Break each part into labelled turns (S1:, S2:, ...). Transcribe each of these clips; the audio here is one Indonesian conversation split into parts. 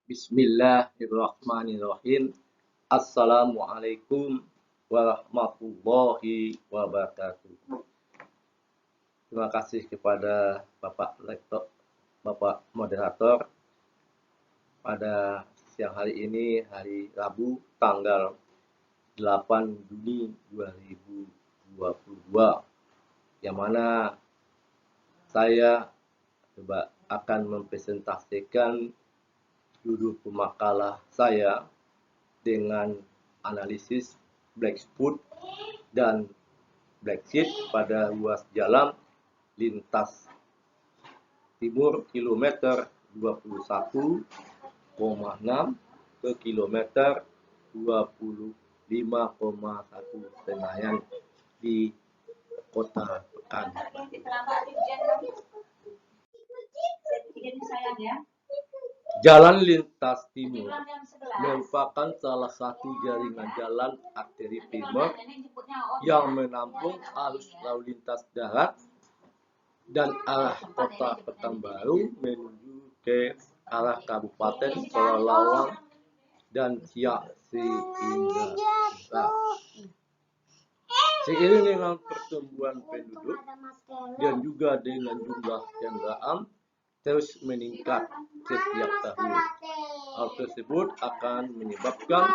S1: Bismillahirrahmanirrahim. Assalamualaikum warahmatullahi wabarakatuh. Terima kasih kepada Bapak Rektor, Bapak Moderator. Pada siang hari ini, hari Rabu, tanggal 8 Juni 2022, yang mana saya akan mempresentasikan judul pemakalah saya dengan analisis black spot dan black sheet pada ruas jalan lintas timur kilometer 21,6 ke kilometer 25,1 Senayan di Kota Pekanbaru. Jalan lintas timur merupakan salah satu jaringan jalan arteri primer yang menampung arus lalu lintas darat dan arah Kota Pekanbaru menuju ke arah Kabupaten Pelalawan dan Siak sehingga seiring dengan pertumbuhan penduduk dan juga dengan jumlah kendaraan terus meningkat setiap tahun. Hal tersebut akan menyebabkan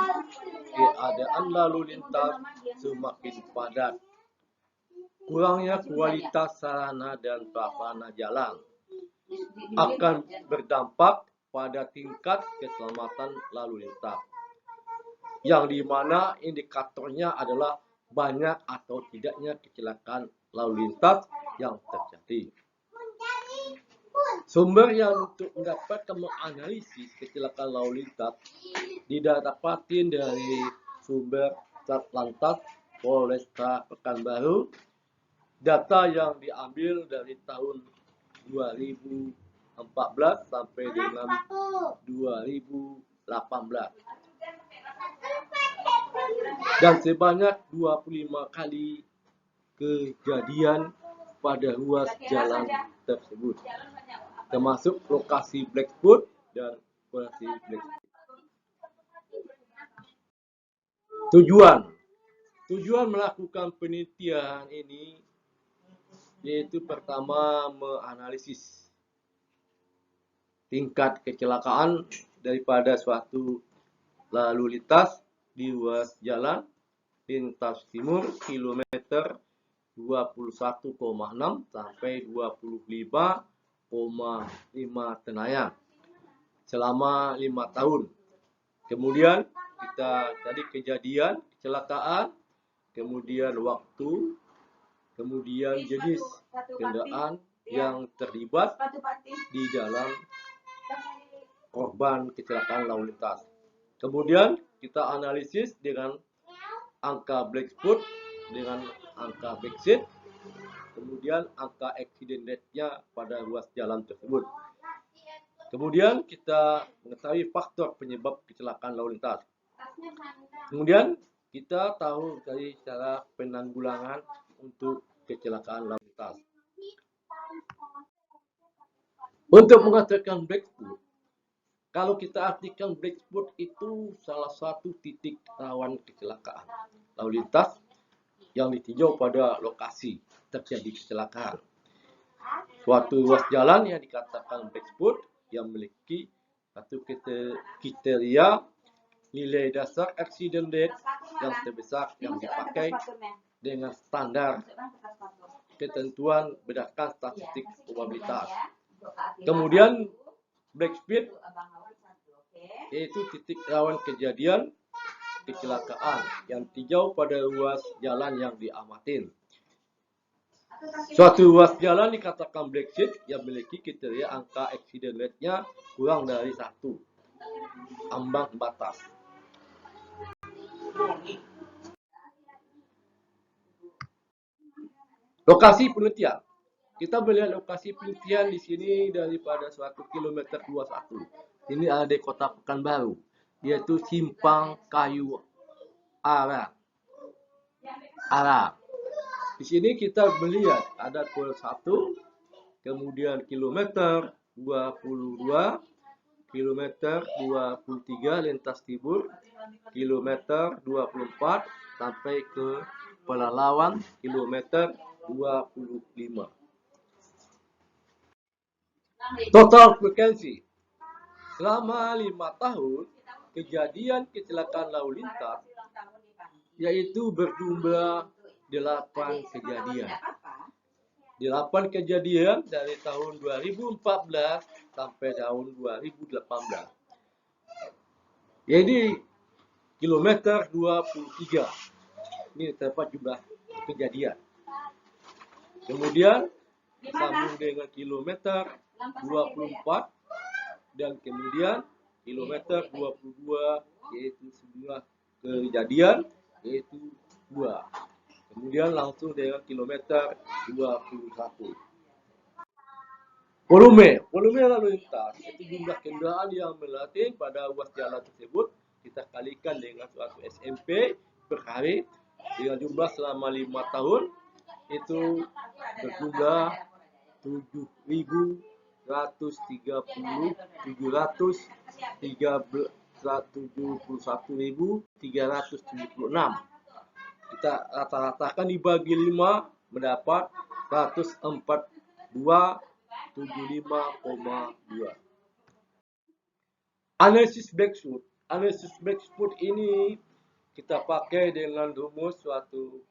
S1: keadaan lalu lintas semakin padat, kurangnya kualitas sarana dan prasarana jalan akan berdampak pada tingkat keselamatan lalu lintas, yang dimana indikatornya adalah banyak atau tidaknya kecelakaan lalu lintas yang terjadi. Sumber yang untuk mendapatkan menganalisis kecelakaan lalu lintas didapatkan dari sumber Satlantas Polresta Pekanbaru, data yang diambil dari tahun 2014 sampai dengan 2018, dan sebanyak 25 kali kejadian pada ruas jalan tersebut, termasuk lokasi black spot dan lokasi black spot. Tujuan melakukan penelitian ini yaitu pertama menganalisis tingkat kecelakaan daripada suatu lalu lintas di ruas jalan lintas timur kilometer 21,6 sampai 25,5 Senayan selama 5 tahun. Kemudian kita tadi kejadian kecelakaan, kemudian waktu, kemudian jenis kendaraan yang terlibat di dalam korban kecelakaan lalu lintas. Kemudian kita analisis dengan angka black spot dengan angka black sheet, kemudian angka accident rate-nya pada ruas jalan tersebut. Kemudian kita mengetahui faktor penyebab kecelakaan lalu lintas. Kemudian kita tahu dari cara penanggulangan untuk kecelakaan lalu lintas. Untuk mengatakan black spot, kalau kita artikan black spot itu salah satu titik rawan kecelakaan lalu lintas yang ditinjau pada lokasi terjadi kecelakaan. Suatu ruas jalan yang dikatakan black spot yang memiliki satu kriteria nilai dasar accident rate yang terbesar yang dipakai dengan standar ketentuan berdasarkan statistik probabilitas. Kemudian black spot yaitu titik rawan kejadian kecelakaan yang ditinjau pada ruas jalan yang diamatin. Suatu ruas jalan dikatakan black sheet yang memiliki kriteria angka accident rate-nya kurang dari 1, ambang batas. Lokasi penelitian. Kita melihat lokasi penelitian di sini daripada suatu kilometer 21. Ini ada di Kota Pekanbaru, yaitu Simpang Kayu Arah. Di sini kita melihat ada kuil 1, kemudian kilometer 22, kilometer 23 lintas timur, kilometer 24 sampai ke Pelalawan, kilometer 25. Total frekuensi selama 5 tahun kejadian kecelakaan lalu lintas yaitu berjumlah 8 kejadian. 8 kejadian dari tahun 2014 sampai tahun 2018. Jadi kilometer 23 ini terdapat jumlah kejadian. Kemudian disambung dengan kilometer 24 dan kemudian kilometer 22 yaitu sebuah kejadian yaitu 2. Kemudian langsung dengan kilometer 21. Volume lalu lintas itu jumlah kendaraan yang melintas pada ruas jalan tersebut kita kalikan dengan suatu SMP per hari dengan jumlah selama 5 tahun itu berjumlah 7.771.376. Kita rata-ratakan dibagi 5 mendapat 142.75,2. Analisis Blackfoot ini kita pakai dengan rumus suatu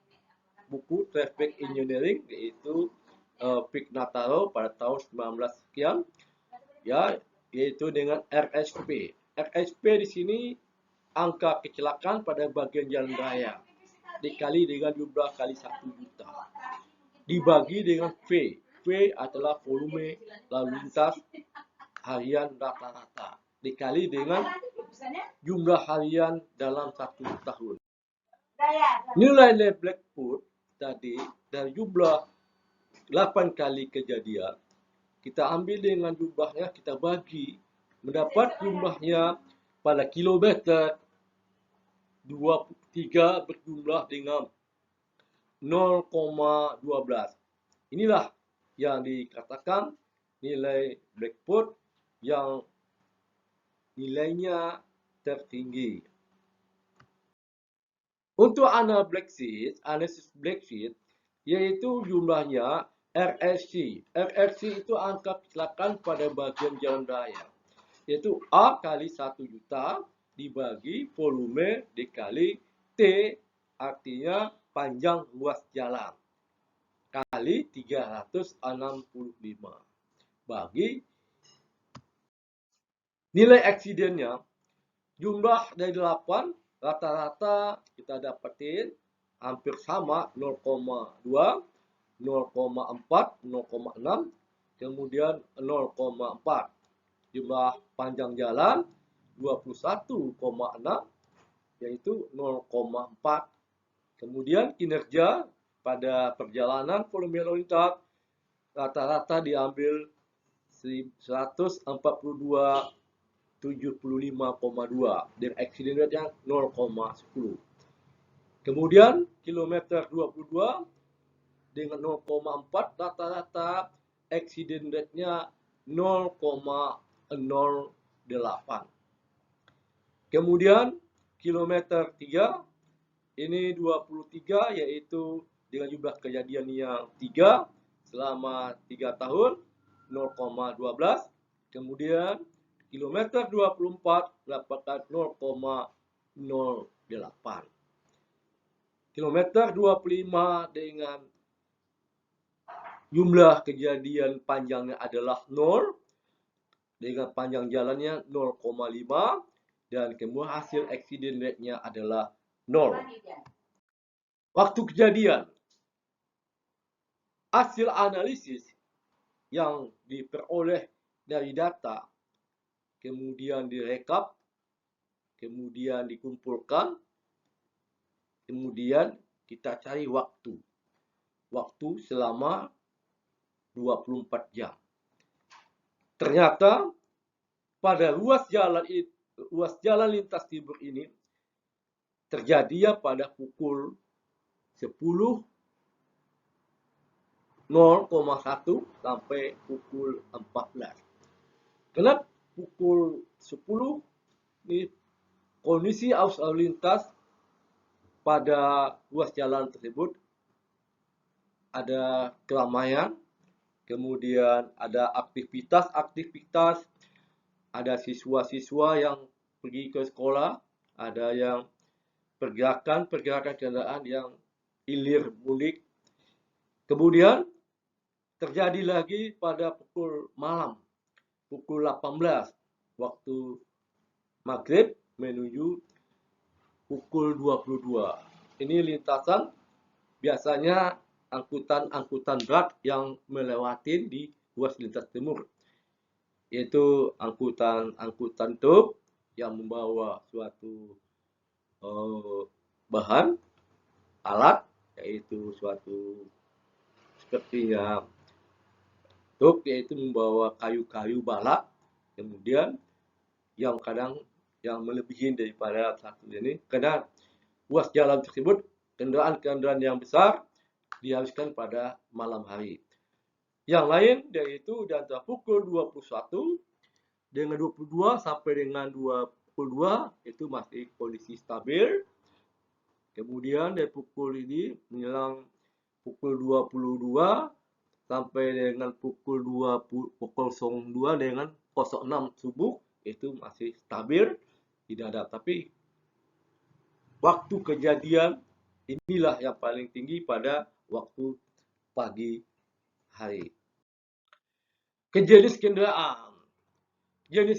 S1: buku Traffic Engineering yaitu Pignataro pada tahun 19 sekian ya, yaitu dengan RSP. RSP di sini angka kecelakaan pada bagian jalan raya dikali dengan jumlah kali 1 juta dibagi dengan V. V adalah volume lalu lintas harian rata-rata dikali dengan jumlah harian dalam 1 tahun. Nilai Blackfoot tadi dari jumlah 8 kali kejadian kita ambil dengan jumlahnya kita bagi mendapat jumlahnya pada kilometer 23 berjumlah dengan 0,12. Inilah yang dikatakan nilai Blackfoot yang nilainya tertinggi. Untuk analisis Blackfoot yaitu jumlahnya RSC. RSC itu angka kecelakaan pada bagian jalan raya. Yaitu A kali 1 juta dibagi volume dikali T artinya panjang ruas jalan kali 365 bagi nilai accidentnya jumlah dari 8 rata-rata kita dapetin hampir sama 0,2, 0,4, 0,6 kemudian 0,4. Jumlah panjang jalan 21,6 yaitu 0,4. Kemudian kinerja pada perjalanan volume lalu lintas rata-rata diambil 142,75,2 dan accident rate-nya 0,10. Kemudian kilometer 22 dengan 0,4 rata-rata accident rate-nya 0,08. Kemudian kilometer 3 ini 23 yaitu dengan jumlah kejadian yang 3 selama 3 tahun 0,12. Kemudian kilometer 24 mendapatkan 0,08. Kilometer 25 dengan jumlah kejadian panjangnya adalah 0 dengan panjang jalannya 0,5 dan kemudian hasil accident rate-nya adalah 0. Waktu kejadian hasil analisis yang diperoleh dari data kemudian direkap kemudian dikumpulkan kemudian kita cari waktu selama 24 jam. Ternyata pada ruas jalan lintas timur ini terjadi pada pukul 10.01 sampai pukul 14. Kenapa pukul 10 ini kondisi arus lalu lintas pada ruas jalan tersebut ada keramaian, kemudian ada aktivitas, ada siswa-siswa yang pergi ke sekolah, ada yang pergerakan kendaraan yang hilir mudik. Kemudian terjadi lagi pada pukul malam, pukul 18 waktu maghrib menuju pukul 22. Ini lintasan biasanya angkutan berat yang melewati di ruas lintas timur, yaitu angkutan truk yang membawa suatu bahan alat, yaitu suatu sepertinya truk, yaitu membawa kayu-kayu balak, kemudian yang kadang yang melebihi daripada satu ini, karena ruas jalan tersebut kendaraan yang besar dihabiskan pada malam hari. Yang lain yaitu di antara pukul 21 dengan 22 sampai dengan 22 itu masih kondisi stabil. Kemudian dari pukul ini menjelang pukul 22 sampai dengan pukul 02 dengan 06 subuh itu masih stabil, tidak ada. Tapi waktu kejadian inilah yang paling tinggi pada waktu pagi hari. Jenis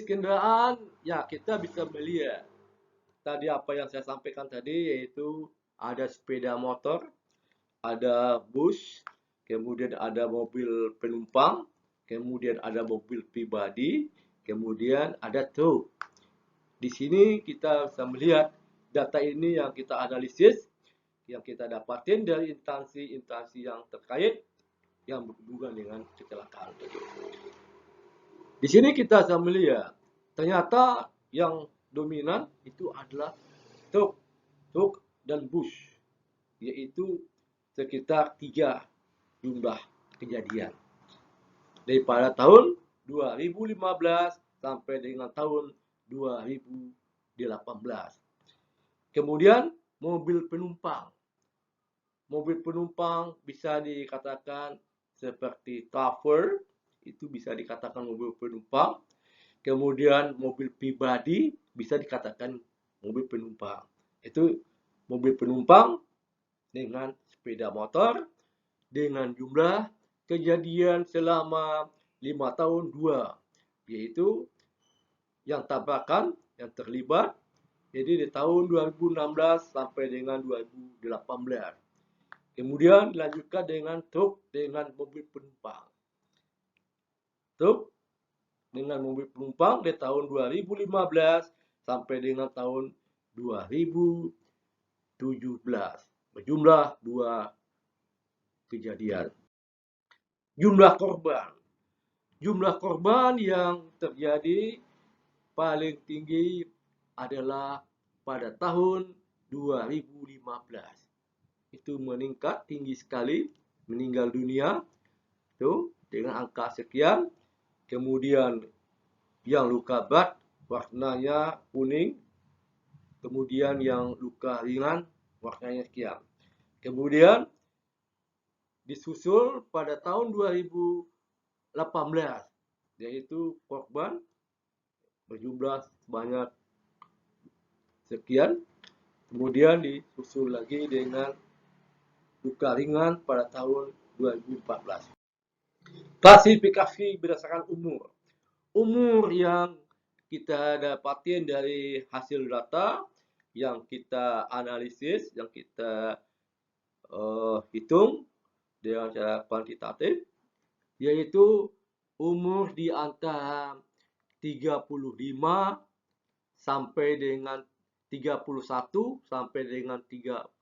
S1: kendaraan ya kita bisa melihat tadi apa yang saya sampaikan tadi, yaitu ada sepeda motor, ada bus, kemudian ada mobil penumpang, kemudian ada mobil pribadi, kemudian ada truk. Di sini kita bisa melihat data ini yang kita analisis, yang kita dapatin dari instansi yang terkait yang berhubungan dengan kecelakaan. Di sini kita bisa melihat ternyata yang dominan itu adalah truk dan bus, yaitu sekitar 3 jumlah kejadian daripada tahun 2015 sampai dengan tahun 2018. Kemudian mobil penumpang bisa dikatakan seperti travel, itu bisa dikatakan mobil penumpang. Kemudian mobil pribadi bisa dikatakan mobil penumpang. Itu mobil penumpang dengan sepeda motor dengan jumlah kejadian selama 5 tahun 2, yaitu yang tabrakan yang terlibat jadi di tahun 2016 sampai dengan 2018. Kemudian dilanjutkan dengan truk dengan mobil penumpang. Truk dengan mobil penumpang di tahun 2015 sampai dengan tahun 2017. Berjumlah 2 kejadian. Jumlah korban yang terjadi paling tinggi adalah pada tahun 2015. Itu meningkat tinggi sekali, meninggal dunia itu dengan angka sekian. Kemudian yang luka berat warnanya kuning, kemudian yang luka ringan warnanya sekian. Kemudian disusul pada tahun 2018, yaitu korban berjumlah sebanyak sekian. Kemudian disusul lagi dengan luka ringan pada tahun 2014. Klasifikasi berdasarkan umur yang kita dapatin dari hasil data yang kita analisis, yang kita hitung dengan cara kuantitatif, yaitu umur di antara 35 sampai dengan 31 sampai dengan 35.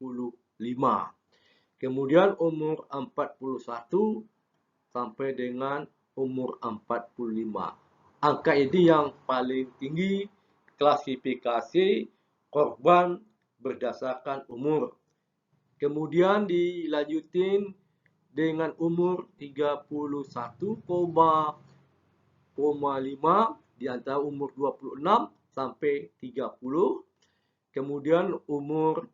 S1: Kemudian umur 41 sampai dengan umur 45. Angka ini yang paling tinggi klasifikasi korban berdasarkan umur. Kemudian dilanjutin dengan umur 31,5 di antara umur 26 sampai 30, kemudian umur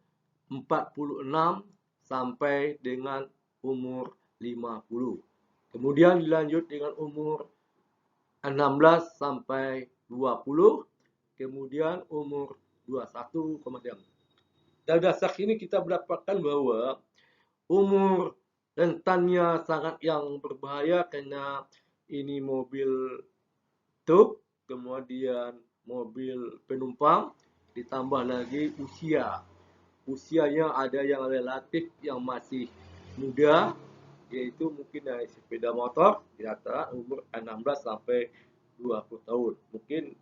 S1: 46 sampai dengan umur 50. Kemudian dilanjut dengan umur 16 sampai 20, kemudian umur 21, kemudian. Dari dasar ini kita mendapatkan bahwa umur rentannya sangat yang berbahaya karena ini mobil truk, kemudian mobil penumpang, ditambah lagi usianya ada yang relatif yang masih muda, yaitu mungkin dari sepeda motor di antara umur 16 sampai 20 tahun. Mungkin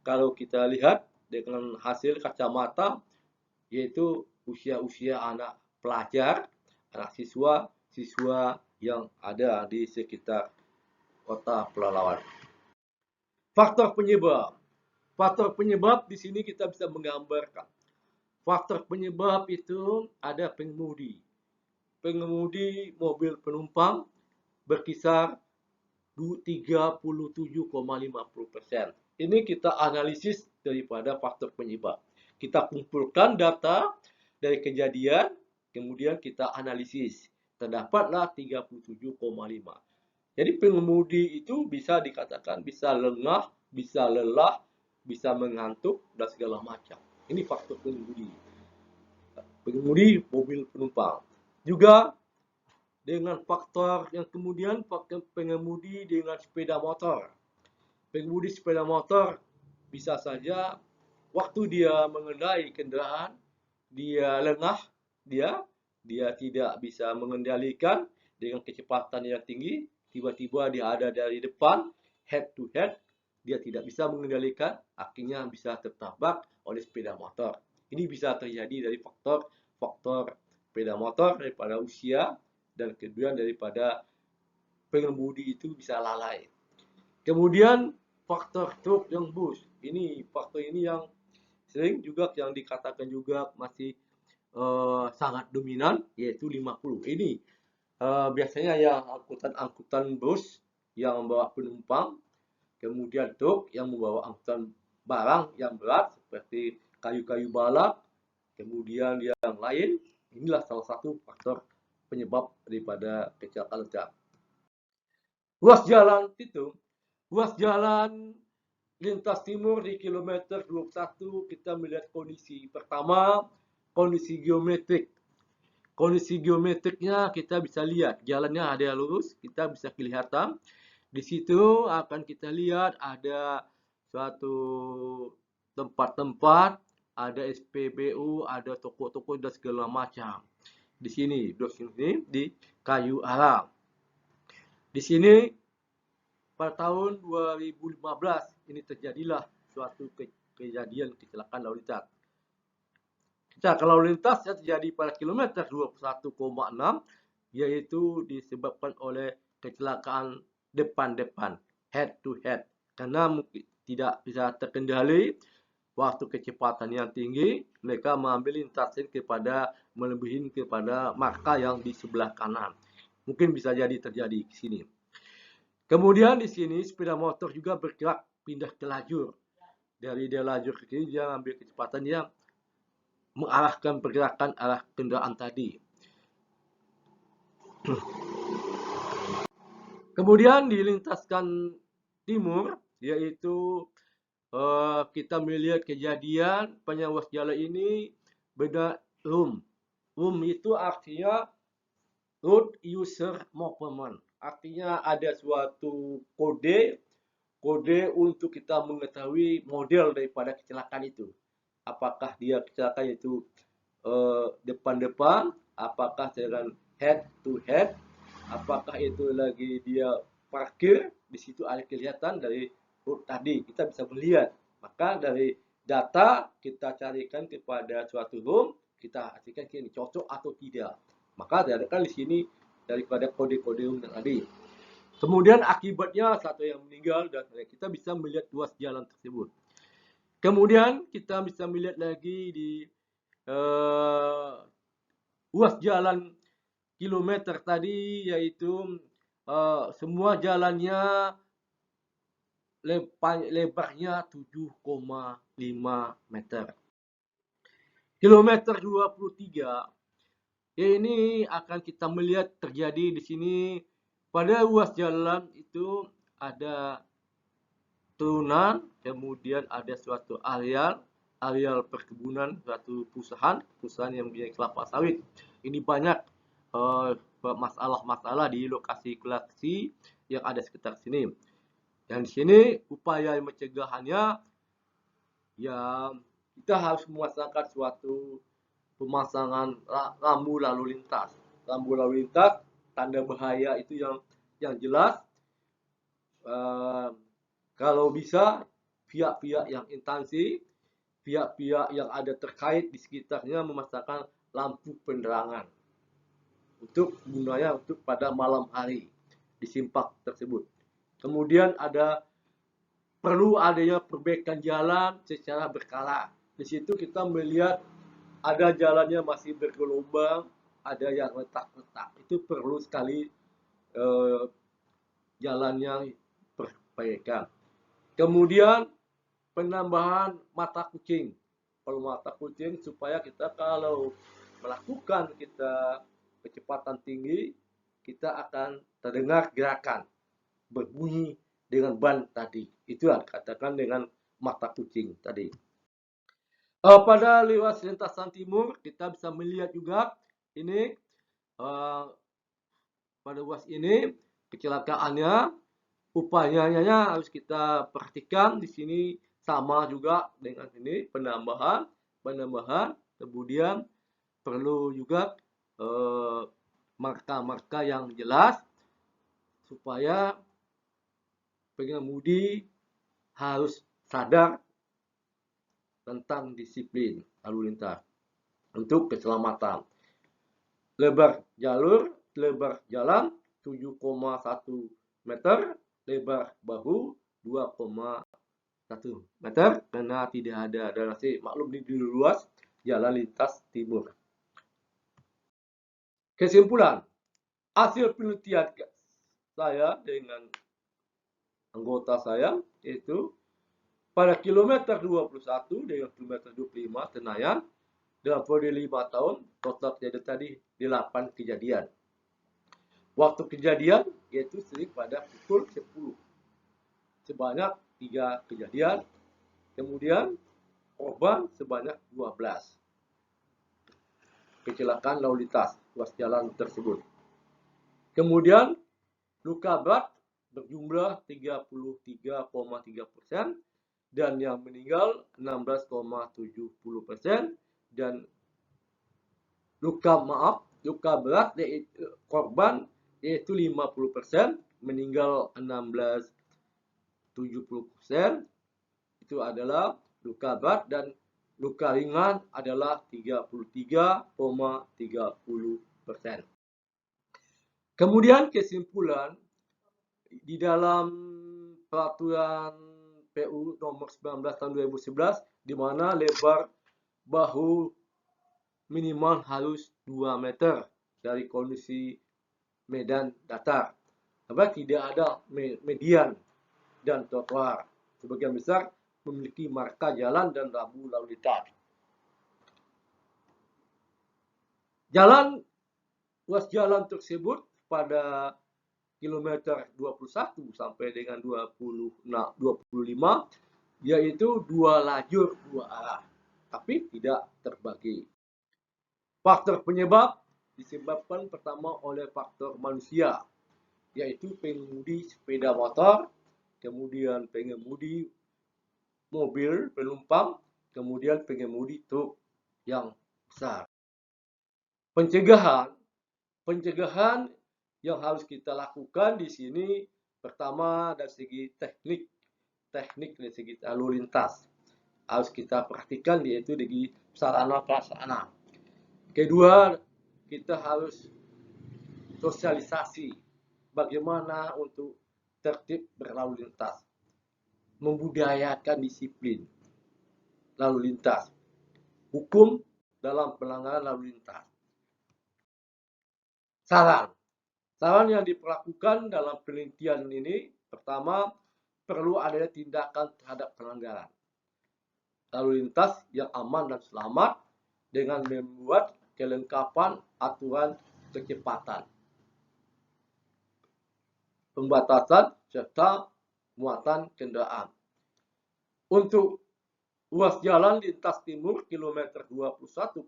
S1: kalau kita lihat dengan hasil kacamata, yaitu usia-usia anak pelajar, anak siswa yang ada di sekitar kota Pelalawan. Faktor penyebab. Faktor penyebab di sini kita bisa menggambarkan. Faktor penyebab itu ada pengemudi. Pengemudi mobil penumpang berkisar 37,50%. Ini kita analisis daripada faktor penyebab. Kita kumpulkan data dari kejadian, kemudian kita analisis. Terdapatlah 37,5. Jadi pengemudi itu bisa dikatakan bisa lengah, bisa lelah, bisa mengantuk, dan segala macam. Ini faktor pengemudi. Pengemudi mobil penumpang. Juga dengan faktor yang kemudian faktor pengemudi dengan sepeda motor. Pengemudi sepeda motor bisa saja waktu dia mengendarai kendaraan, dia lengah, dia tidak bisa mengendalikan dengan kecepatan yang tinggi, tiba-tiba dia ada dari depan, head to head, dia tidak bisa mengendalikan, akhirnya bisa tertabrak oleh sepeda motor. Ini bisa terjadi dari faktor sepeda motor, daripada usia, dan kemudian daripada pengemudi itu bisa lalai. Kemudian faktor truk yang bus. Ini faktor ini yang sering juga yang dikatakan juga masih sangat dominan, yaitu 50. Ini biasanya yang angkutan bus yang membawa penumpang, kemudian truk yang membawa angkutan barang yang berat seperti kayu-kayu balap, kemudian yang lain. Inilah salah satu faktor penyebab daripada kecelakaan kerja. Ruas jalan itu, ruas jalan lintas timur di kilometer 21, kita melihat kondisi pertama, kondisi geometrik. Kondisi geometriknya kita bisa lihat jalannya ada lurus, kita bisa kelihatan. Di situ akan kita lihat ada suatu tempat-tempat, ada SPBU, ada toko-toko dan segala macam. Di sini di kayu alam. Di sini pada tahun 2015 ini terjadilah suatu kejadian kecelakaan lalu lintas. Kecelakaan lalu lintas yang terjadi pada kilometer 21,6, yaitu disebabkan oleh kecelakaan depan-depan, head to head, karena tidak bisa terkendali. Waktu kecepatan yang tinggi, mereka mengambil lintasan melebihi kepada marka yang di sebelah kanan. Mungkin bisa jadi terjadi di sini. Kemudian di sini sepeda motor juga bergerak pindah ke lajur. Dari dia lajur ke kiri, dia ambil kecepatan, dia mengarahkan pergerakan arah kendaraan tadi. Kemudian dilintaskan timur, yaitu kita melihat kejadian penyewas jalan ini beda room. Room itu artinya road user movement. Artinya ada suatu kode untuk kita mengetahui model daripada kecelakaan itu. Apakah dia kecelakaan itu depan-depan, apakah dengan head to head, apakah itu lagi dia parkir, di situ ada kelihatan dari tadi kita bisa melihat. Maka dari data kita carikan kepada suatu room, kita artikan ini cocok atau tidak. Maka dikatakan di sini daripada kode-kode room tadi. Kemudian akibatnya satu yang meninggal dan kita bisa melihat ruas jalan tersebut. Kemudian kita bisa melihat lagi di ruas jalan kilometer tadi, yaitu semua jalannya lebarnya 7,5 meter. Kilometer 23 ini akan kita melihat terjadi di sini pada ruas jalan itu ada turunan, kemudian ada suatu areal perkebunan, suatu perusahaan yang punya kelapa sawit. Ini banyak masalah-masalah di lokasi yang ada sekitar sini. Dan di sini upaya pencegahannya ya kita harus memasangkan suatu pemasangan rambu lalu lintas. Rambu lalu lintas tanda bahaya itu yang jelas. Kalau bisa pihak-pihak yang instansi, pihak-pihak yang ada terkait di sekitarnya memasangkan lampu penerangan untuk gunanya untuk pada malam hari di simpang tersebut. Kemudian perlu adanya perbaikan jalan secara berkala. Di situ kita melihat ada jalannya masih bergelombang, ada yang retak-retak. Itu perlu sekali jalannya perbaikan. Kemudian penambahan mata kucing. Kalau mata kucing supaya kita kalau melakukan kecepatan tinggi, kita akan terdengar gerakan berbunyi dengan ban tadi. Itu yang dikatakan dengan mata kucing tadi. Pada ruas lintasan timur kita bisa melihat juga ini pada ruas ini kecelakaannya, upayanya harus kita perhatikan di sini sama juga dengan ini penambahan, kemudian perlu juga marka-marka yang jelas supaya pengemudi harus sadar tentang disiplin lalu lintas untuk keselamatan. Lebar jalan 7,1 meter, lebar bahu 2,1 meter karena tidak ada drenase. Maklum di luas jalan lintas timur. Kesimpulan, hasil penelitian saya dengan anggota saya yaitu pada kilometer 21 dengan kilometer 25 Senayan dalam periode 5 tahun total kejadian tadi 8 kejadian. Waktu kejadian yaitu sering pada pukul 10 sebanyak 3 kejadian, kemudian korban sebanyak 12 kecelakaan lalu lintas ruas jalan tersebut. Kemudian luka berat berjumlah 33,3% dan yang meninggal 16,70% dan luka berat yaitu korban yaitu 50%, meninggal 16,70%. Itu adalah luka berat dan luka ringan adalah 33,30%. Kemudian kesimpulan di dalam peraturan PU nomor 19 tahun 2011 di mana lebar bahu minimal harus 2 meter dari kondisi medan datar. Tapi tidak ada median dan trotoar. Sebagian besar memiliki marka jalan dan rambu lalu lintas. Ruas jalan tersebut pada kilometer 21 sampai dengan 25 yaitu 2 lajur 2 arah tapi tidak terbagi. Faktor penyebab disebabkan pertama oleh faktor manusia yaitu pengemudi sepeda motor, kemudian pengemudi mobil penumpang, kemudian pengemudi truk yang besar. Pencegahan yang harus kita lakukan di sini pertama dari segi teknik dari segi lalu lintas harus kita perhatikan yaitu dari sarana prasarana. Kedua, kita harus sosialisasi bagaimana untuk tertib berlalu lintas, membudayakan disiplin lalu lintas, hukum dalam pelanggaran lalu lintas. Saran yang diperlakukan dalam penelitian ini pertama perlu adanya tindakan terhadap pelanggaran lalu lintas yang aman dan selamat dengan membuat kelengkapan aturan kecepatan, pembatasan, serta muatan kendaraan. Untuk ruas jalan lintas timur kilometer 21,6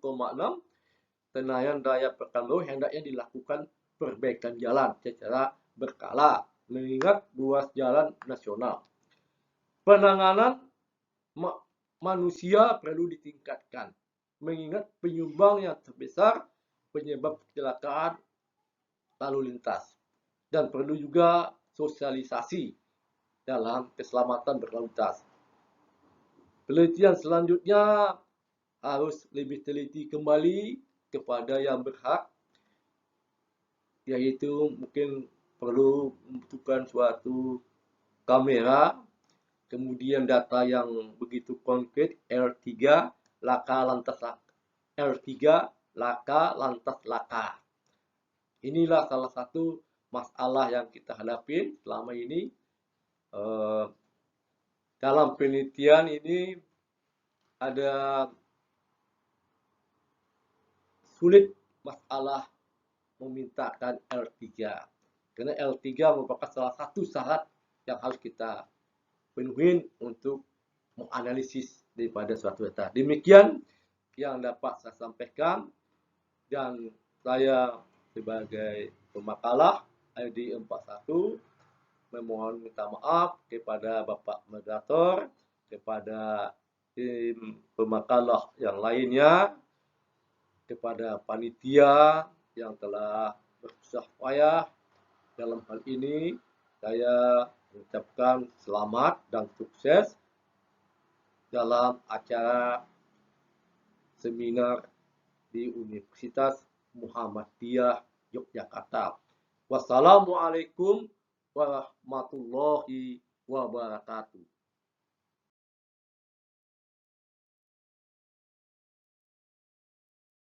S1: Senayan Raya Pekanbaru hendaknya dilakukan perbaikan jalan secara berkala mengingat ruas jalan nasional. Penanganan manusia perlu ditingkatkan mengingat penyumbang yang terbesar penyebab kecelakaan lalu lintas dan perlu juga sosialisasi dalam keselamatan berlalu lintas. Penelitian selanjutnya harus lebih teliti kembali kepada yang berhak, yaitu mungkin perlu membutuhkan suatu kamera, kemudian data yang begitu konkret, L3, laka lantas laka. Inilah salah satu masalah yang kita hadapi selama ini. Dalam penelitian ini ada sulit masalah memintakan L3 karena L3 merupakan salah satu syarat yang harus kita penuhi untuk menganalisis daripada suatu data. Demikian yang dapat saya sampaikan dan saya sebagai pemakalah ID 41 memohon minta maaf kepada Bapak Moderator, kepada tim pemakalah yang lainnya, kepada panitia yang telah bersusah payah dalam hal ini. Saya mengucapkan selamat dan sukses dalam acara seminar di Universitas Muhammadiyah Yogyakarta. Wassalamualaikum warahmatullahi wabarakatuh.